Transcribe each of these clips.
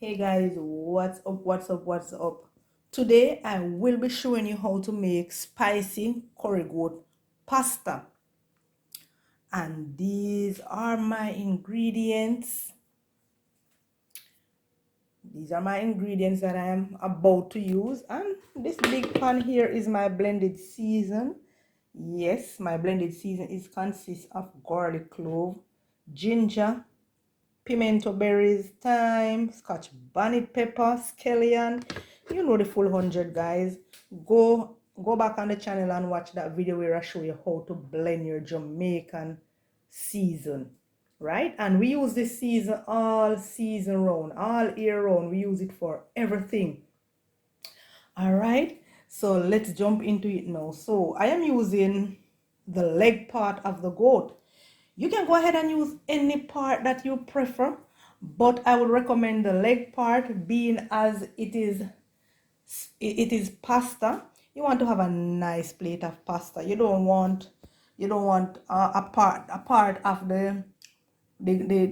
Hey guys, what's up? What's up? What's up? Today I will be showing you how to make spicy curry goat pasta. And these are my ingredients. These are my ingredients that I am about to use. And this big pan here is my blended season. Yes, my blended season consists of garlic clove, ginger, pimento berries, thyme, scotch bonnet pepper, scallion. You know the full 100, guys. Go back on the channel and watch that video where I show you how to blend your Jamaican season, right? And we use this season all season round, all year round. We use it for everything. All right, so let's jump into it now. So I am using the leg part of the goat. You can go ahead and use any part that you prefer, but I would recommend the leg part, being as it is pasta. You want to have a nice plate of pasta. You don't want a part of the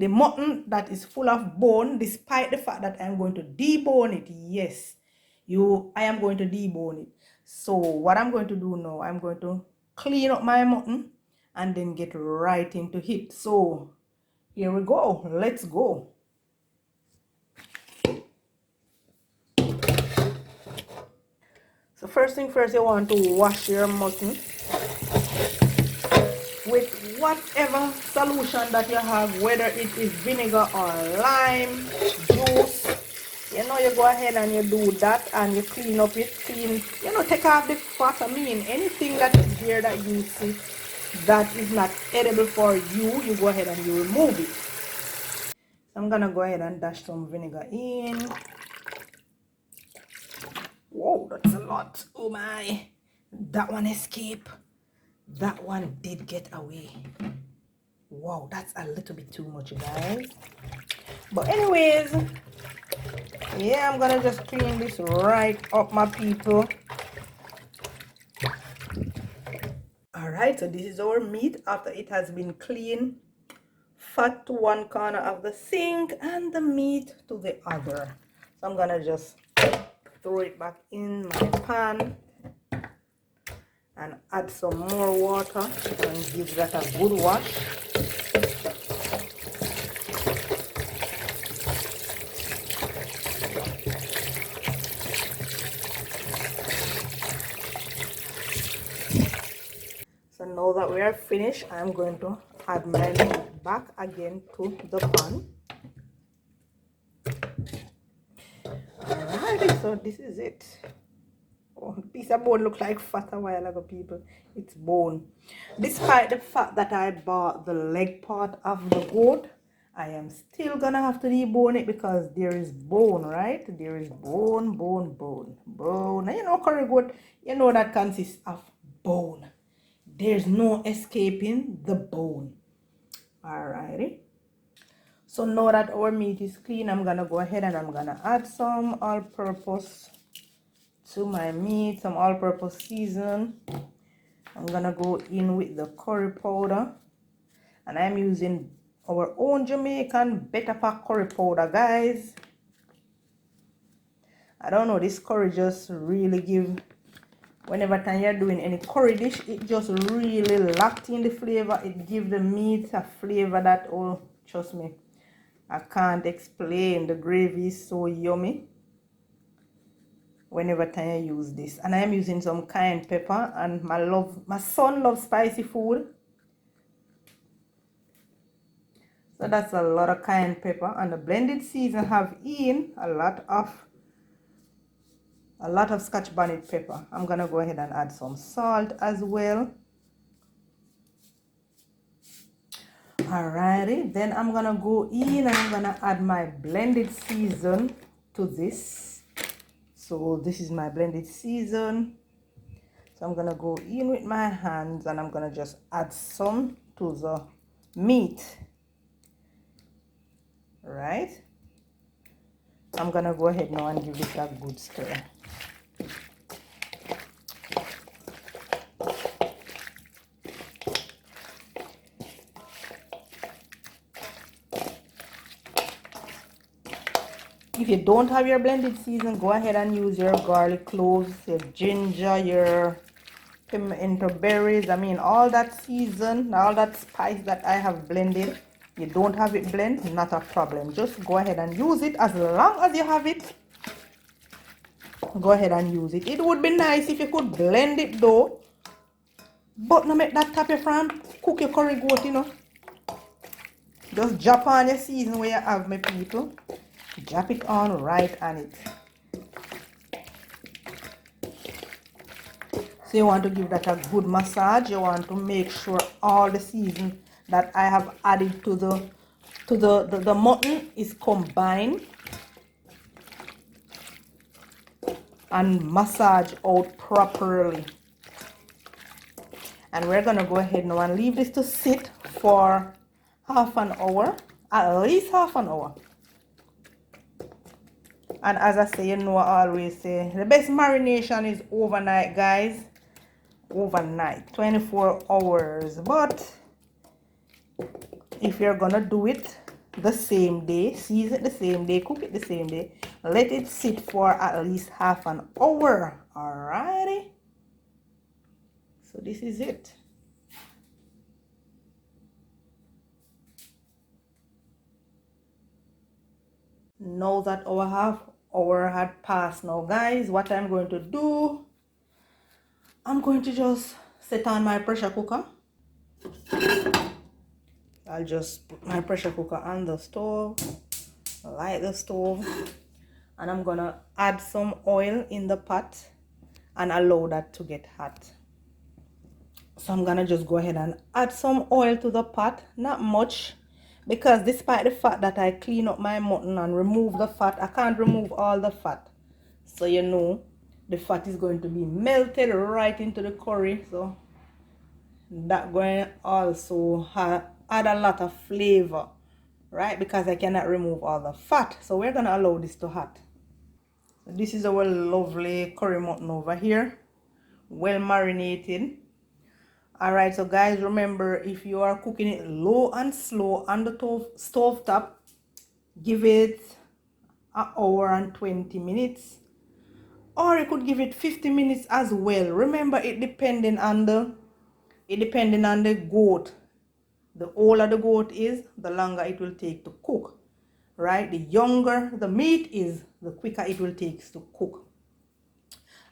mutton that is full of bone, despite the fact that I'm going to debone it. Yes, I am going to debone it. So what I'm going to do now, I'm going to clean up my mutton and then get right into it. So here we go. Let's go. So first thing first, you want to wash your mutton with whatever solution that you have, whether it is vinegar or lime juice. You go ahead and you do that and you clean up it, take off the fat. I mean, anything that is there that you see that is not edible for you, you go ahead and you remove it. I'm gonna go ahead and dash some vinegar in. Whoa, that's a lot. Oh my, that one escaped. That one did get away. Wow, that's a little bit too much, guys. But anyways, yeah, I'm gonna just clean this right up, my people. All right, so this is our meat after it has been cleaned. Fat to one corner of the sink and the meat to the other. So I'm gonna just throw it back in my pan and add some more water and give that a good wash. So now that we are finished, I'm going to add my meat back again to the pan. Alrighty, so this is it. Oh, the piece of bone looked like fat a while ago, people. It's bone. Despite the fact that I bought the leg part of the goat, I am still gonna have to debone it because there is bone, right? There is bone, bone, bone, bone. And curry goat, that consists of bone. There's no escaping the bone. Alrighty. So now that our meat is clean, I'm gonna go ahead and I'm gonna add some all-purpose to my meat, some all-purpose season. I'm gonna go in with the curry powder, and I'm using our own Jamaican Better Pack curry powder, guys. I don't know, this curry just really give, whenever time you're doing any curry dish, it just really locked in the flavor. It gives the meat a flavor that, oh, trust me, I can't explain. The gravy is so yummy whenever time I use this. And I am using some cayenne pepper, and my son loves spicy food. So that's a lot of cayenne pepper, and the blended season have in a lot of scotch bonnet pepper. I'm gonna go ahead and add some salt as well. Alrighty, then I'm gonna go in and I'm gonna add my blended season to this. So this is my blended season. So I'm gonna go in with my hands and I'm gonna just add some to the meat. Right? I'm gonna go ahead now and give it a good stir. If you don't have your blended season, go ahead and use your garlic cloves, your ginger, your pimento berries. I mean, all that season, all that spice that I have blended. You don't have it blend, not a problem. Just go ahead and use it. As long as you have it, go ahead and use it. It would be nice if you could blend it though, but no make that tap from cook your curry goat, you know. Just drop on your season where you have, my people. Drop it on right on it. So you want to give that a good massage. You want to make sure all the season that I have added to the mutton is combined and massage out properly. And we're gonna go ahead now and leave this to sit for half an hour, at least half an hour. And as I say, you know, I always say the best marination is overnight, guys. Overnight, 24 hours. But if you're gonna do it the same day, season it the same day, cook it the same day, let it sit for at least half an hour. Alrighty, so this is it. Now that our half hour had passed, now guys, what I'm going to do, I'm going to just set on my pressure cooker. I'll just put my pressure cooker on the stove, light the stove, and I'm gonna add some oil in the pot and allow that to get hot. So I'm gonna just go ahead and add some oil to the pot, not much, because despite the fact that I clean up my mutton and remove the fat, I can't remove all the fat. So you know, the fat is going to be melted right into the curry, so that going also add a lot of flavor, right? Because I cannot remove all the fat. So we're gonna allow this to hot. So this is our lovely curry mutton over here, well marinated. All right, so guys, remember, if you are cooking it low and slow on the stove top, give it an hour and 20 minutes, or you could give it 50 minutes as well. Remember, it depending on the goat. The older the goat is, the longer it will take to cook, right? The younger the meat is, the quicker it will take to cook.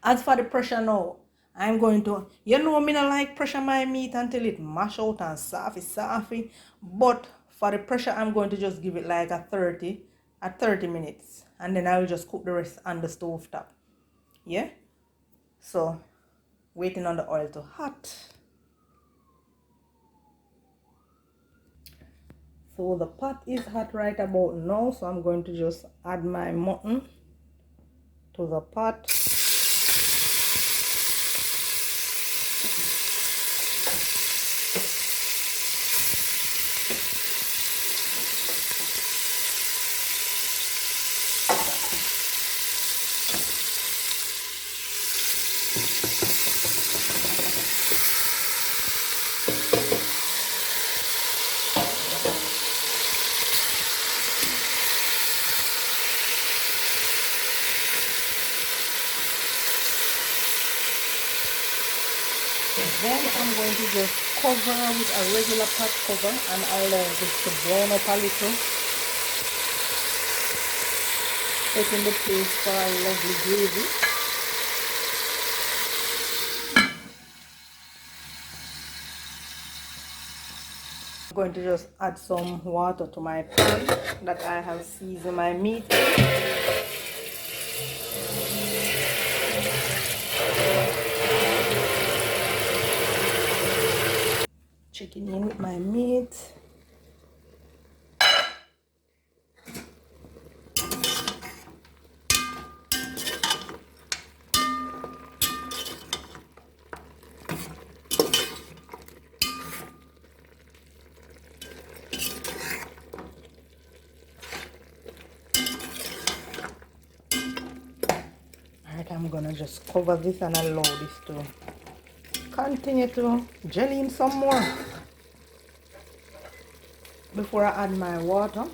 As for the pressure now, I'm going to, you know, me not like pressure my meat until it mash out and softy. But for the pressure, I'm going to just give it like a 30 minutes. And then I will just cook the rest on the stove top. Yeah? So, waiting on the oil to hot. So the pot is hot right about now. So I'm going to just add my mutton to the pot. Then I'm going to just cover with a regular pot cover and allow this to brown up a little, setting the place for a lovely gravy. I'm going to just add some water to my pan that I have seasoned my meat. Checking in with my meat. Alright, I'm gonna just cover this and allow this to continue to jelly in some more before I add my water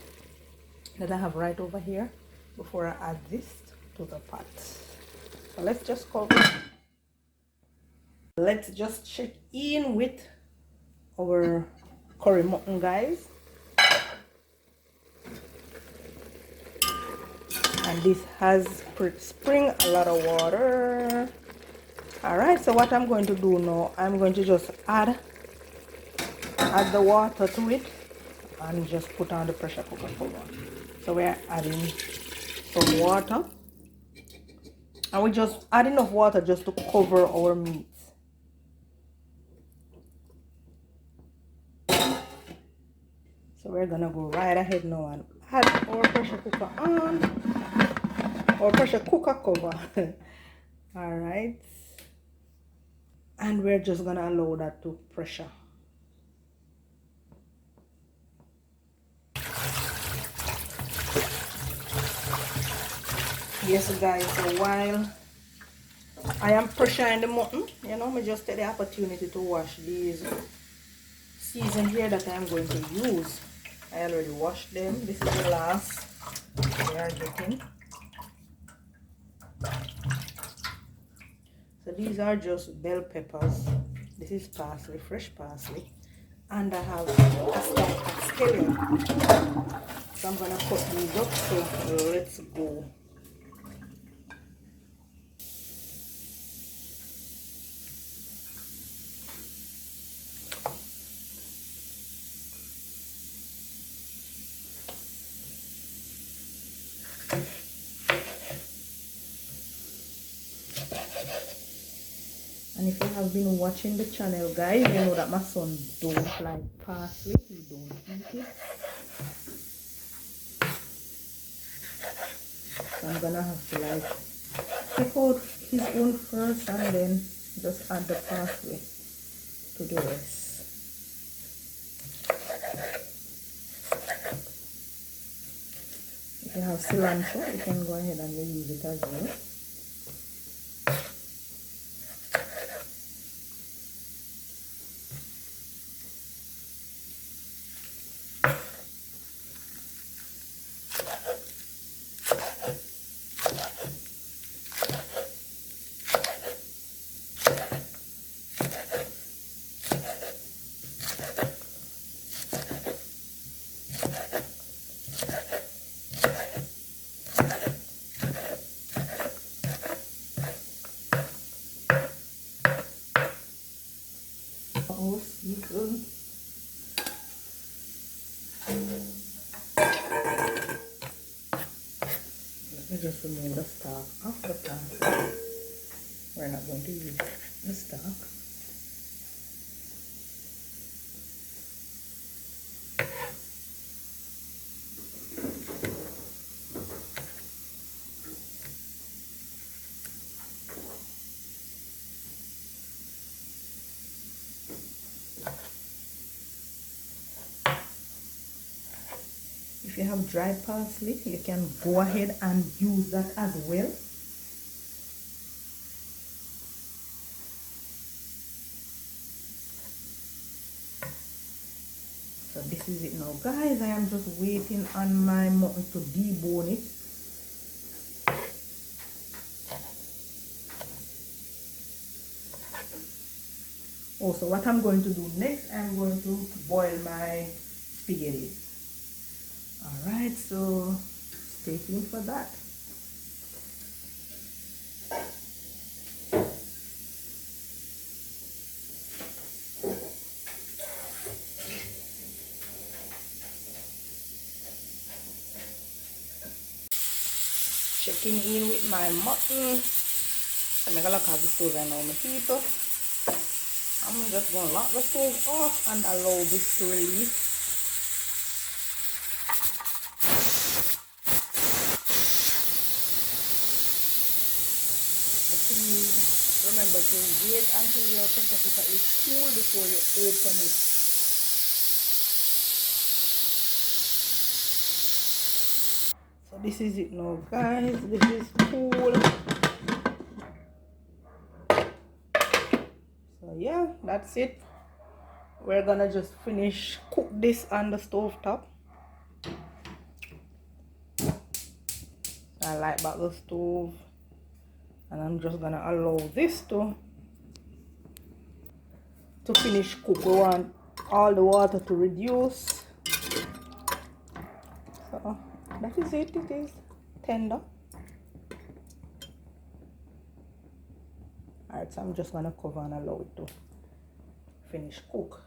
that I have right over here. before I add this to the pot. So let's just cover. Let's just check in with our curry mutton, guys. And this has spring a lot of water. All right, so what I'm going to do now, I'm going to just add the water to it and just put on the pressure cooker cover. So we're adding some water, and we just add enough water just to cover our meat. So we're gonna go right ahead now and add our pressure cooker on, or pressure cooker cover. All right, and we're just gonna allow that to pressure. Yes guys, so while I am pressuring the mutton, you know, I just take the opportunity to wash these season here that I'm going to use. I already washed them. This is the last they are getting. So these are just bell peppers. This is parsley, fresh parsley. And I have a stack of scallion. So I'm gonna cut these up, so let's go. And if you have been watching the channel, guys, you know that my son don't like parsley. He don't eat it. So I'm gonna have to like pick out his own first and then just add the parsley to the rest. If you have cilantro, you can go ahead and use it as well. Oh, seafood. Let me just remove the stalk off the plant. We're not going to use the stalk. If you have dry parsley, you can go ahead and use that as well. So this is it now, guys. I am just waiting on my mutton to debone it. Also, what I'm going to do next, I'm going to boil my spaghetti. Alright, so stay tuned for that. Checking in with my mutton. I'm gonna lock off the stove and now my heat up. I'm just gonna lock the stove off and allow this to release. Please remember to wait until your pressure cooker is cool before you open it. So this is it now, guys. This is cool. So yeah, that's it. We're gonna just finish cook this on the stove top. I light back the stove, and I'm just gonna allow this to finish cook. We want all the water to reduce. So that is it. It is tender. Alright, so I'm just gonna cover and allow it to finish cook.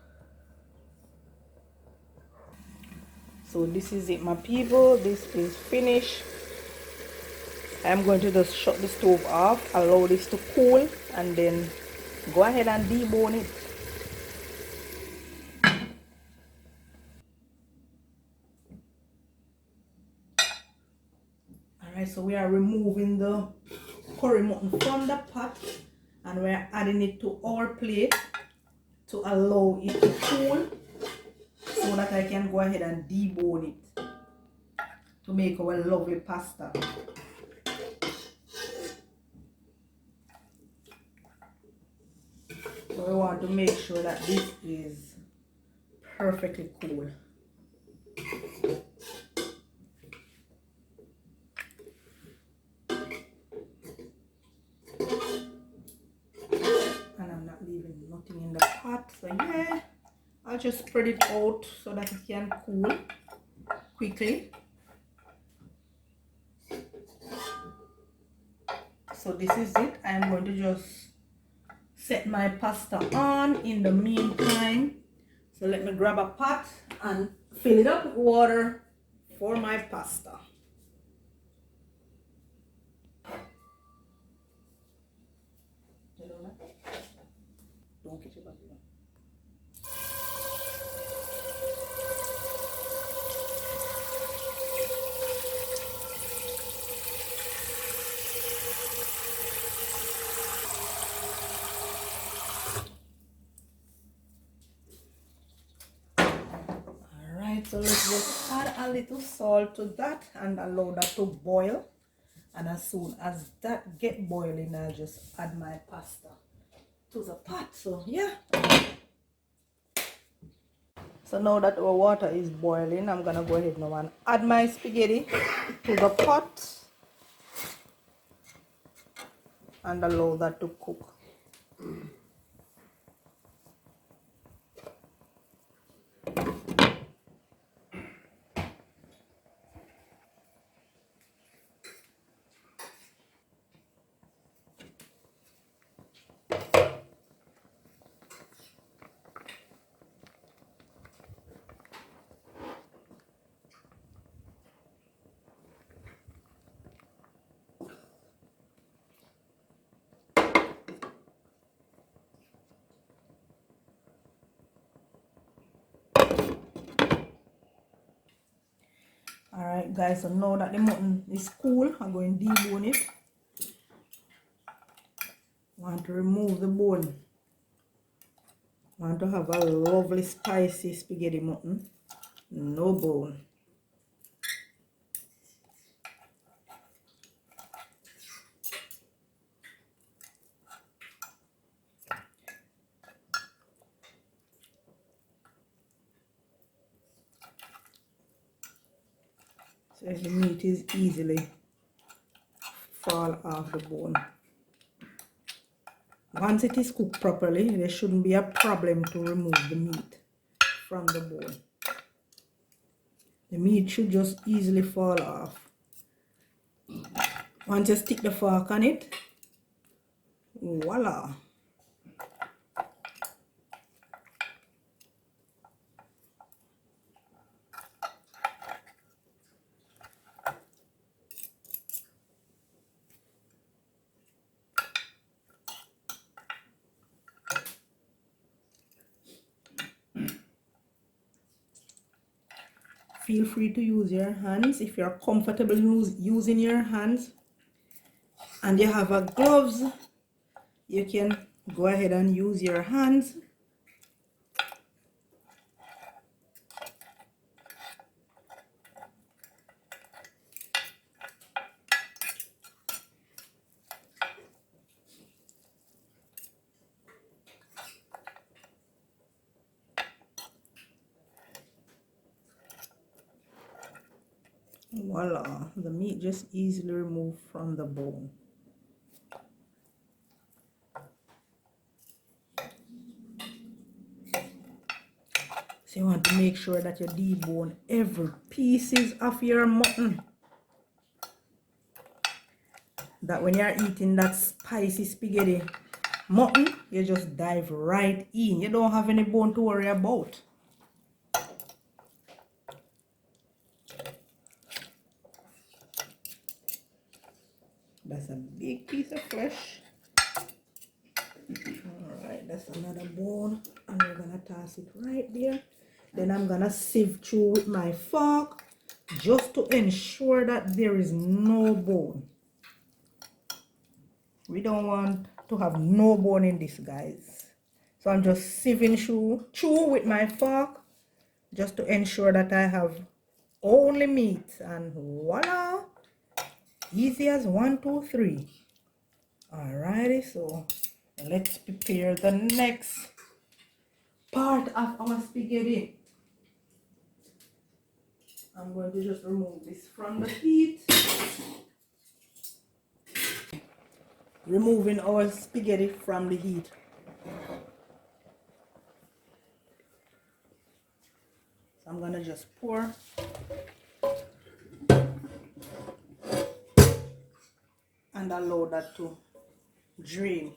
So this is it, my people. This is finished. I'm going to just shut the stove off, allow this to cool, and then go ahead and debone it. Alright, so we are removing the curry mutton from the pot, and we're adding it to our plate to allow it to cool, so that I can go ahead and debone it to make our lovely pasta. So we want to make sure that this is perfectly cool. And I'm not leaving nothing in the pot, so yeah, I'll just spread it out so that it can cool quickly. So this is it. I'm going to just set my pasta on in the meantime. So let me grab a pot and fill it up with water for my pasta. Don't catch it back. Alright, so let's just add a little salt to that and allow that to boil. And as soon as that get boiling, I'll just add my pasta to the pot. So yeah. So now that our water is boiling, I'm gonna go ahead now and add my spaghetti to the pot and allow that to cook. Alright guys, so now that the mutton is cool, I'm going to debone it. Want to remove the bone. Want to have a lovely spicy spaghetti mutton. No bone. So the meat is easily fall off the bone. Once it is cooked properly, there shouldn't be a problem to remove the meat from the bone. The meat should just easily fall off. Once you stick the fork on it, voila. Feel free to use your hands if you're comfortable using your hands and you have a gloves. You can go ahead and use your hands. Voila, the meat just easily removed from the bone. So you want to make sure that you debone every pieces of your mutton. That when you're eating that spicy spaghetti mutton, you just dive right in. You don't have any bone to worry about. That's a big piece of flesh. Alright, that's another bone. And we're gonna toss it right there. Then I'm gonna sieve through with my fork just to ensure that there is no bone. We don't want to have no bone in this, guys. So I'm just sieving through with my fork just to ensure that I have only meat. And voila! Easy as 1, 2, 3. Alrighty, so let's prepare the next part of our spaghetti. I'm going to just remove this from the heat. Removing our spaghetti from the heat. So I'm gonna just pour and allow that to drain.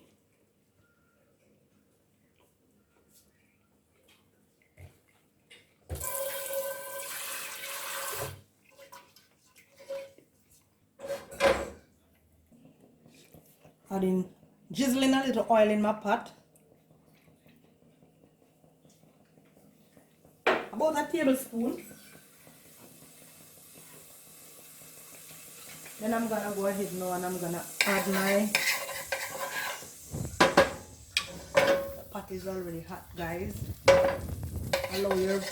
Adding, drizzling a little oil in my pot. About a tablespoon. Then I'm gonna go ahead now and I'm gonna add my, the pot is already hot, guys. Allow your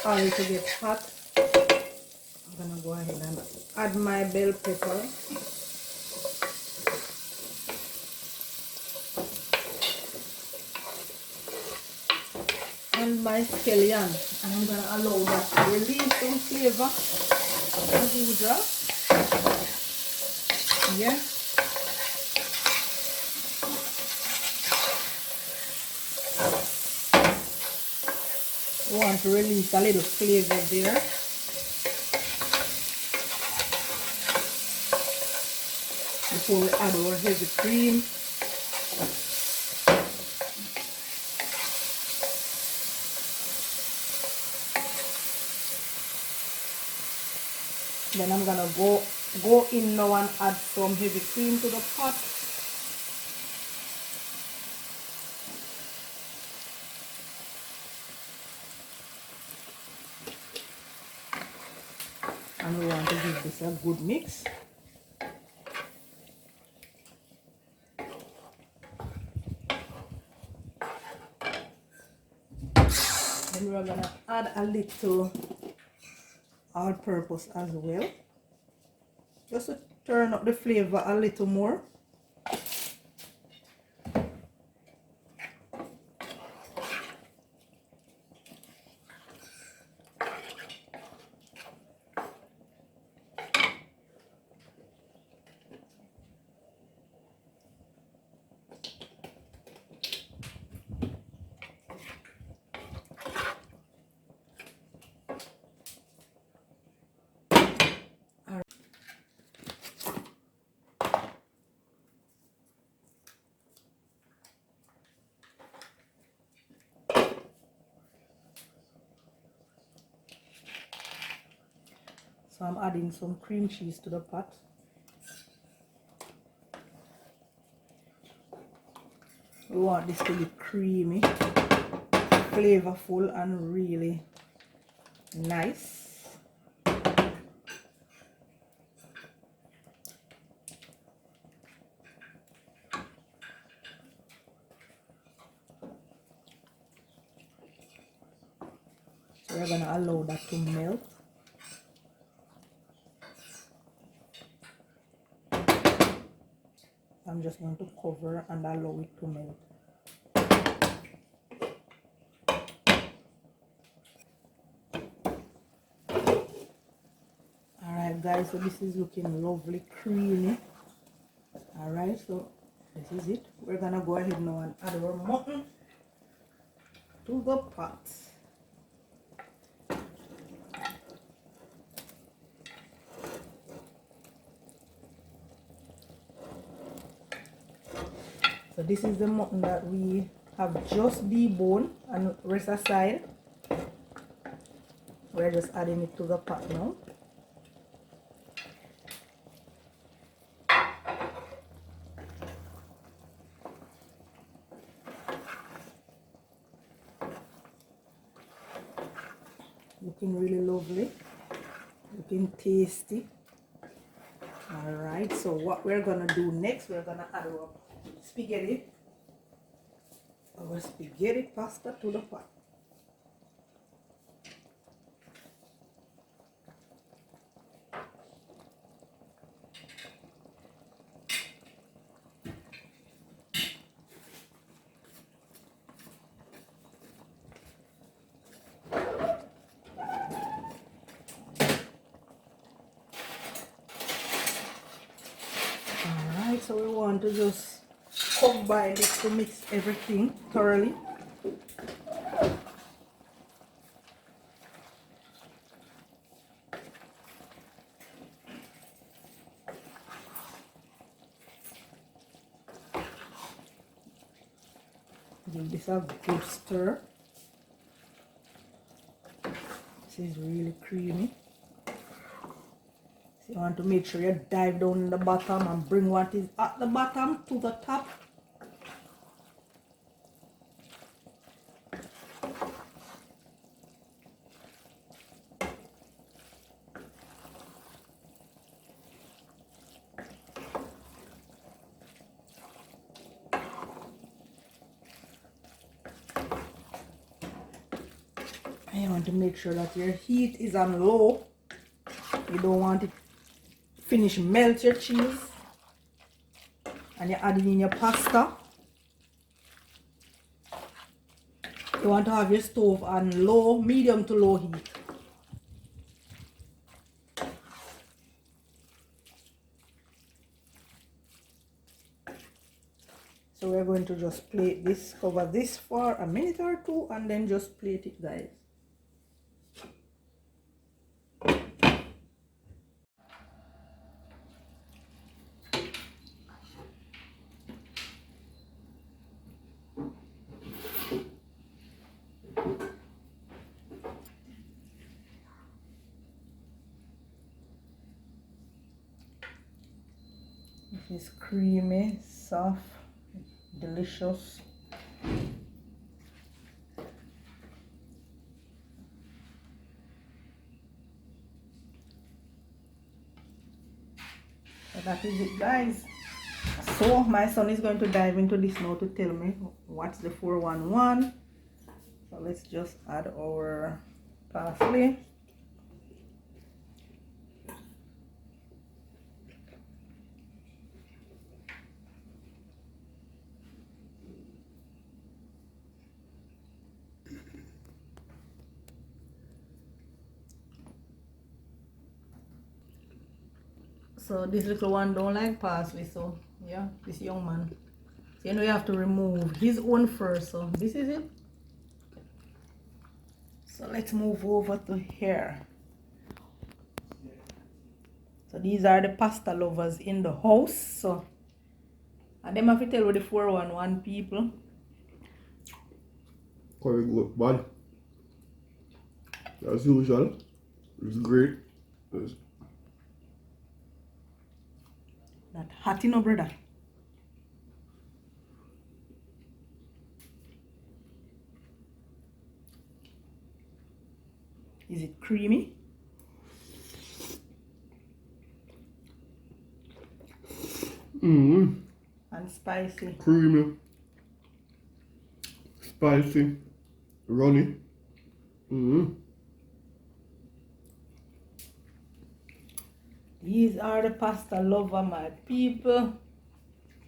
oil to get hot. I'm gonna go ahead and add my bell pepper. And my scallion, and I'm gonna allow that to release some flavor as usual. Yeah. We want to release a little flavor there. Before we add our heavy cream. Then I'm gonna go in now and add some heavy cream to the pot. And we want to give this a good mix. Then we're gonna add a little all-purpose as well, just to turn up the flavor a little more. So I'm adding some cream cheese to the pot. We want this to be creamy, flavorful, and really nice. So we're gonna allow that to melt. I'm just going to cover and allow it to melt. Alright guys, guys, so this is looking lovely, creamy. All right, so this is it. We're gonna go ahead now and add our mutton to the pot. So this is the mutton that we have just deboned and rest aside. We're just adding it to the pot now. Looking really lovely, looking tasty. All right, so what we're gonna do next, we're gonna add our spaghetti pasta to the pot. Alright, so we want to just combine it to mix everything thoroughly. Give this a good stir. This is really creamy. So you want to make sure you dive down in the bottom and bring what is at the bottom to the top. And you want to make sure that your heat is on low. You don't want it finish melt your cheese. And you're adding in your pasta. You want to have your stove on low, medium to low heat. So we're going to just plate this, cover this for a minute or two, and then just plate it, guys. This is creamy, soft, delicious. So that is it, guys. So my son is going to dive into this now to tell me what's the 411. So let's just add our parsley. So this little one don't like parsley, so yeah, this young man. So you know you have to remove his own first. So this is it. So let's move over to here. So these are the pasta lovers in the house. So and them have to tell with the 411 people. Quite good, bad. As usual, it's great. It's That hot, you know, brother. Is it creamy? And spicy. creamy, spicy, runny. These are the pasta lover, my people.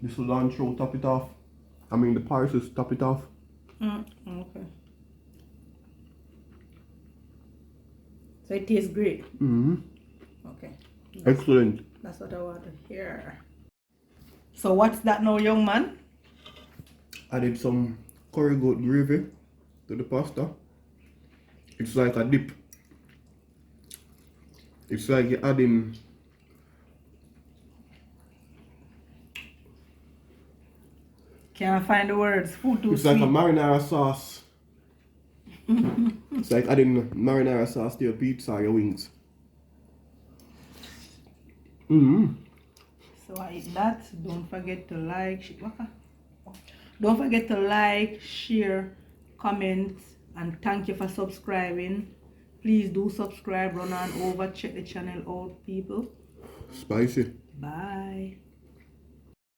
The cilantro top it off. I mean the parsley top it off. Okay. So it tastes great. Okay. Excellent. That's what I want to hear. So what's that now, young man? Added some curry goat gravy to the pasta. It's like a dip. It's like you're adding Can't find the words. Food too it's sweet. like a marinara sauce. It's like adding marinara sauce to your pizza or your wings. So I eat that. Don't forget to like. Don't forget to like, share, comment, and thank you for subscribing. Please do subscribe. Run on over. Check the channel out, people. Spicy. Bye.